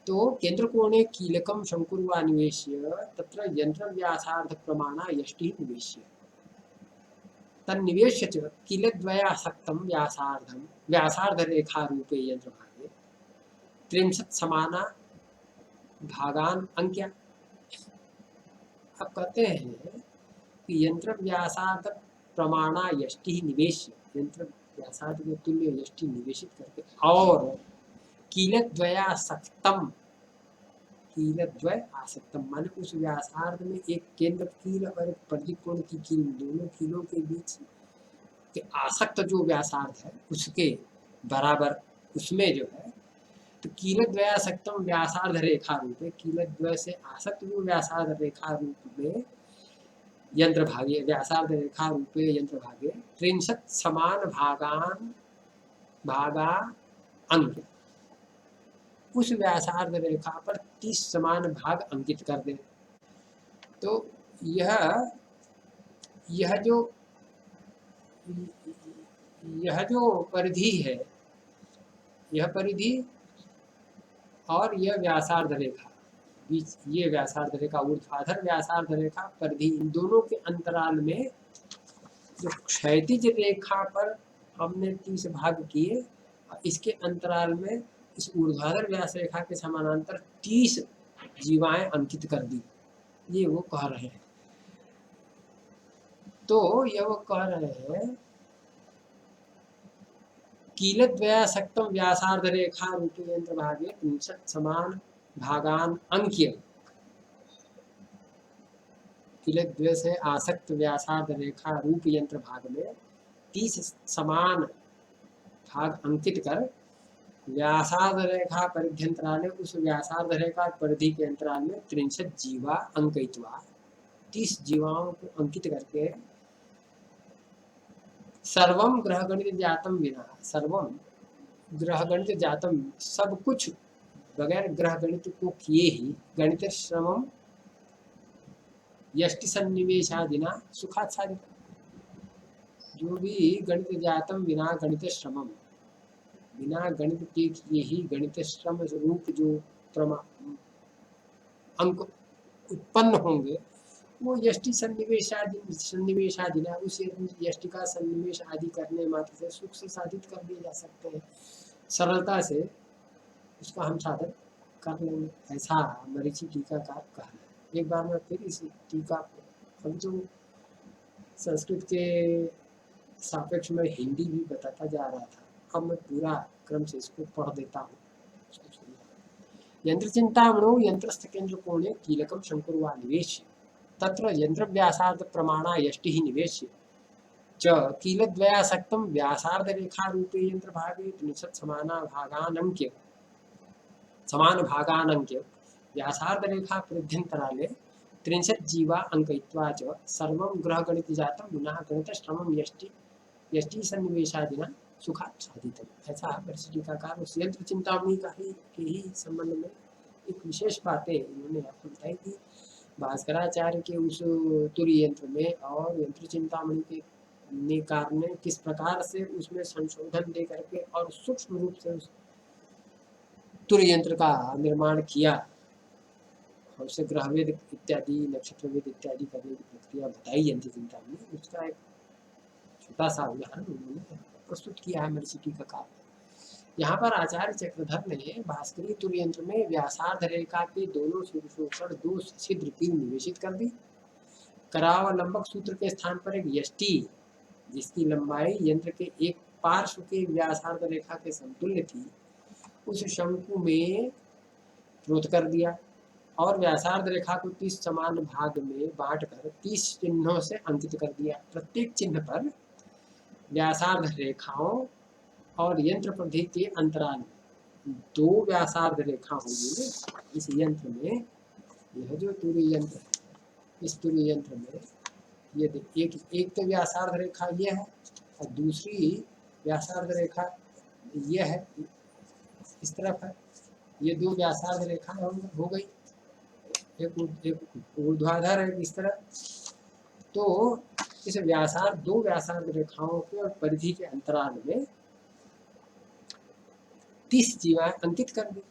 [SPEAKER 1] तो केंद्र कोणे कीलकम शंकुर्वा निवेश्य तत्र यंत्र व्यासार्थ प्रमाणा यष्टि निवेश्य तन्निवेश्य च कीलद्वयासक्तं व्यासार्धं व्यासार्ध रेखा रूपे यंत्र भागे 30 समाना भागान अंक्या। अब कहते हैं कि यंत्र व्यासार्ध प्रमाणा यष्टि निवेश्य, यंत्र व्यासार्ध के तुल्य यष्टि निवेशित करके, और कीलद्वयासक्तम, कीलद्वय आसक्तम माने उस व्यासार्ध में एक केंद्र कील और एक परिकोण की कील, दोनों कीलों के बीच के आसक्त जो व्यासार्ध है उसके बराबर, उसमें जो है, तो कीलद्वयासक्तम व्यासार्ध रेखा रूप में, कीलद्वय से आसक्त जो व्यासार्ध रेखा रूप में यंत्र भागे, व्यासार्ध रेखा रूप में यंत्र भागे 30 समान भागा अंक, उस व्यासार्ध रेखा पर 30 समान भाग अंकित कर दे। तो यह जो परिधि है, यह परिधि और यह व्यासार्ध रेखा बीच, ये व्यासार्ध रेखा ऊर्ध्वाधर व्यासार्ध रेखा परिधि, इन दोनों के अंतराल में जो क्षैतिज रेखा पर हमने 30 भाग किए, इसके अंतराल में इस ऊर्ध्वाधर व्यास रेखा के समानांतर 30 जीवाएं अंकित कर दी। ये वो कह रहे हैं। तो ये वो कह रहे हैं कीलद्वयासक्तम व्यासार्ध रेखा रूपे यंत्र भागे 30 समान भागान अंक्य किलद्वय से आसक्त व्यासार्ध रेखा रूप यंत्र भाग में 30 समान भाग अंकित कर व्यासार्ध रेखा परिध्यंतराले उस व्यासार्ध रेखा परिधि के अंतराल में 63 जीवा अंकित्वा 30 जीवाओं को अंकित करके सर्वम ग्रहगणित जातम विना, सर्वम ग्रहगणित जातम सब कुछ बगैर ग्रह गणित को किए ही गणित श्रमम यष्टि सन्निवेशादिना सुखात साधित, जो भी गणित जातम विना गणित श्रमम, बिना गणित के किए ही गणित श्रम रूप जो अंक उत्पन्न होंगे वो यष्टि सन्निवेशादि ना उस यष्टि का सन्निवेश आदि करने मात्र से सुख से साधित कर दिए जा सकते हैं, सरलता से उसका हम साधन कर लेंगे, ऐसा मरीचि टीकाकार कहना है। एक बार मैं फिर इस टीका को, हम जो संस्कृत के सापेक्ष में हिंदी भी बताता जा रहा था, अब मैं पूरा क्रम से इसको पढ़ देता हूँ। यंत्र चिंतामणो यंत्रस्थ केंद्र कोणे कीलकम शंकुर्वा निवेश्य तत्र यंत्र व्यासार्ध प्रमाणा यष्टि ही निवेश्य च कीलद्वयासक्तम व्यासार्ध रेखा रूपे यंत्र भागे 63 समान भागानंक्य व्यासार्ध रेखा परिध्यंतराले 63 जीवा अंकयित्वा च सर्वं ग्रहगणित जातम विना गणित श्रमम यष्टि सन्निवेशादिना सुखात साधितम। ऐसा टीकाकार उस यंत्र चिंतामणि का ही के ही संबंध में एक विशेष बातें इन्होंने आपको बताई कि भास्कराचार्य के उस तुरीय यंत्र में और यंत्र चिंतामणि के नेकार ने किस प्रकार से उसमें संशोधन दे करके और सूक्ष्म रूप से उस तुरीय यंत्र का निर्माण किया और उसे ग्रहवेद इत्यादि नक्षत्रवेद इत्यादि करने की प्रक्रिया बताई यंत्र चिंतामणि, उसका एक छोटा सा उदाहरण उन्होंने प्रस्तुत किया है मरीचि टीकाकार। यहाँ पर आचार्य चक्रधर ने भास्करीय तुरीय यंत्र में व्यासार्ध रेखा के दोनों शीर्षों पर 2 छिद्र कील निवेशित कर दी। करावलंबक सूत्र के स्थान पर एक यष्टि जिसकी लंबाई यंत्र के एक पार्श्व के व्यासार्ध रेखा के समतुल्य थी उस शंकु में प्रोत कर दिया और व्यासार्ध रेखा को 30 समान भाग में बांटकर 30 चिन्हों से अंकित कर दिया। प्रत्येक चिन्ह पर व्यासार्ध रेखाओं और यंत्र परिधि के अंतराल में 2 व्यासार्ध रेखा होंगी। इस यंत्र में यह जो तुरीय यंत्र है, इस तुरीय यंत्र में ये एक तो व्यासार्ध रेखा ये है और दूसरी व्यासार्ध रेखा ये है, इस तरफ है। ये 2 व्यासार्ध रेखा हो गई, एक ऊर्ध्वाधर है इस तरह। तो इस व्यासार्ध 2 व्यासार्ध रेखाओं के और परिधि के अंतराल में 30 जीवाएं अंकित कर दी।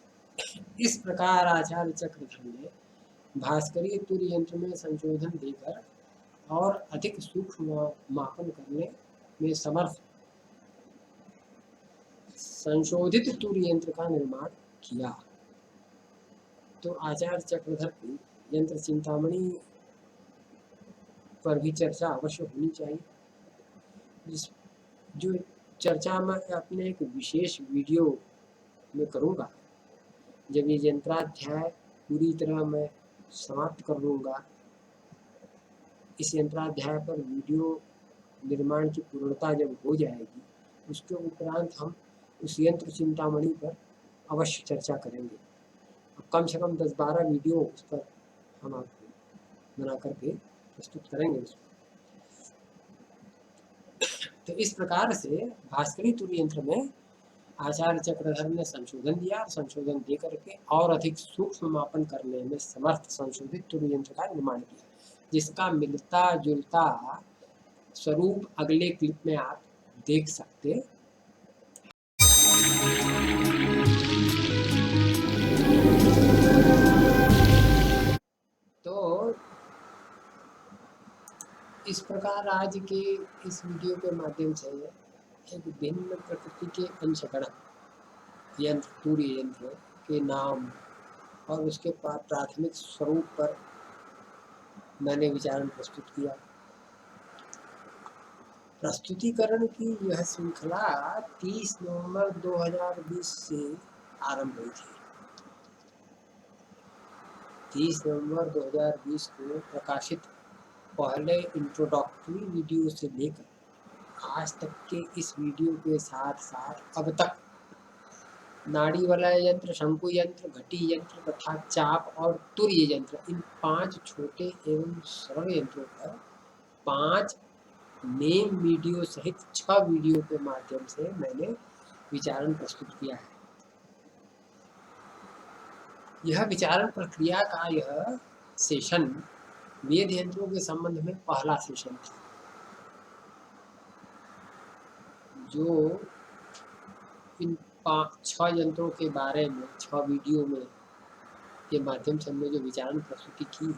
[SPEAKER 1] इस प्रकार आचार्य चक्रधर ने भास्करीय तुरीय यंत्र में संशोधन देकर और अधिक सूक्ष्म मापन करने में समर्थ संशोधित तुरीय यंत्र का निर्माण किया। तो आचार्य चक्रधर की यंत्र चिंतामणि पर भी चर्चा अवश्य होनी चाहिए, जिस जो चर्चा मैं अपने एक विशेष वीडियो में करूँगा। जब ये यंत्राध्याय पूरी तरह मैं समाप्त कर लूँगा, इस यंत्राध्याय पर वीडियो निर्माण की पूर्णता जब हो जाएगी, उसके उपरांत हम उस यंत्र चिंतामणि पर अवश्य चर्चा करेंगे। कम से कम 10-12 वीडियो उस पर हम आपको बना करके प्रस्तुत करेंगे उसको। तो इस प्रकार से भास्करीय तुरीय यंत्र में आचार्य चक्रधर ने संशोधन दिया, संशोधन दे करके और अधिक सूक्ष्म मापन करने में समर्थ संशोधित तुरीय यंत्र का निर्माण किया, जिसका मिलता जुलता स्वरूप अगले क्लिप में आप देख सकते। तो इस प्रकार आज के इस वीडियो के माध्यम से एक भिन्न प्रकृति के अंशगणक यंत्र तुरीय यंत्र के नाम और उसके प्राथमिक स्वरूप पर मैंने विचारण प्रस्तुत किया। प्रस्तुतिकरण की यह श्रृंखला 30 नवंबर 2020 से आरंभ हुई थी। 30 नवंबर 2020 को प्रकाशित पहले इंट्रोडक्टरी वीडियो से लेकर आज तक के इस वीडियो के साथ साथ अब तक नाड़ी वलय यंत्र, शंकु यंत्र, घटी यंत्र तथा चाप और तुर्य यंत्र, इन 5 छोटे एवं सरल यंत्रों पर 5 नेम वीडियो सहित 6 वीडियो के माध्यम से मैंने विचारण प्रस्तुत किया है। यह विचारण प्रक्रिया का यह सेशन वेद यंत्रों के संबंध में पहला सेशन था, जो इन 6 यंत्रों के बारे में 6 वीडियो में के माध्यम से हमने जो विचारण प्रस्तुति की है,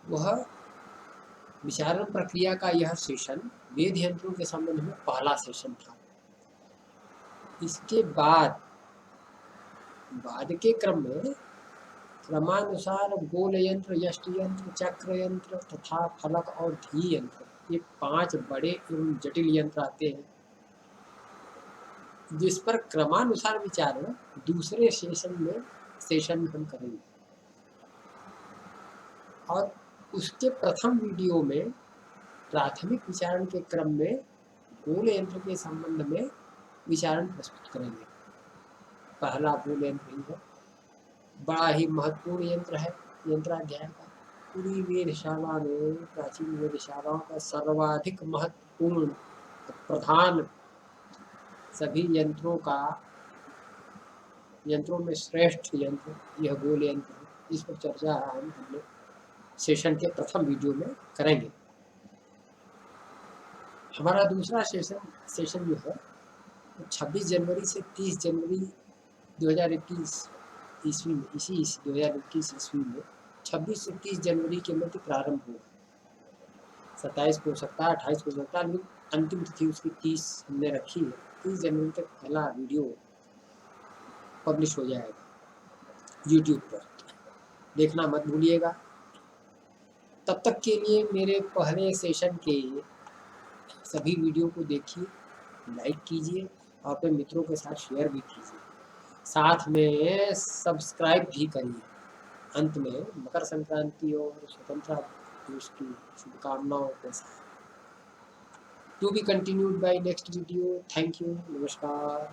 [SPEAKER 1] वह विचारण प्रक्रिया का यह सेशन वेद यंत्रों के संबंध में पहला सेशन था। इसके बाद के क्रम में क्रमानुसार गोल यंत्र, यष्टि यंत्र, चक्र यंत्र तथा फलक और धी यंत्र, ये 5 बड़े एवं जटिल यंत्र आते हैं, जिस पर क्रमानुसार विचारण दूसरे सेशन में हम करेंगे। और उसके प्रथम वीडियो में प्राथमिक विचारण के क्रम में गोल यंत्र के संबंध में विचारण प्रस्तुत करेंगे। पहला गोल यंत्र ही है, बड़ा ही महत्वपूर्ण यंत्र है यंत्राध्याय का। पूरी वेदशाला में, प्राचीन वेदशालाओं का सर्वाधिक महत्वपूर्ण प्रधान, सभी यंत्रों में श्रेष्ठ यंत्र यह गोल यंत्र है। इस पर चर्चा हम अपने सेशन के प्रथम वीडियो में करेंगे। हमारा दूसरा सेशन जो है 26 जनवरी से 30 जनवरी 2021 ईस्वी में, इसी 2021 ईस्वी में 26 से 30 जनवरी के मध्य प्रारंभ हुआ। 27 को हो सकता है, 28 को हो सकता है, लेकिन अंतिम तिथि उसकी 30 हमने रखी है। 30 जनवरी तक पहला वीडियो पब्लिश हो जाएगा यूट्यूब पर, देखना मत भूलिएगा। तब तक के लिए मेरे पहले सेशन के सभी वीडियो को देखिए, लाइक कीजिए और अपने मित्रों के साथ शेयर भी कीजिए, साथ में सब्सक्राइब भी करिए। अंत में मकर संक्रांति और स्वतंत्रता दिवस की शुभकामनाओं के साथ। To be continued by next video. Thank you, नमस्कार।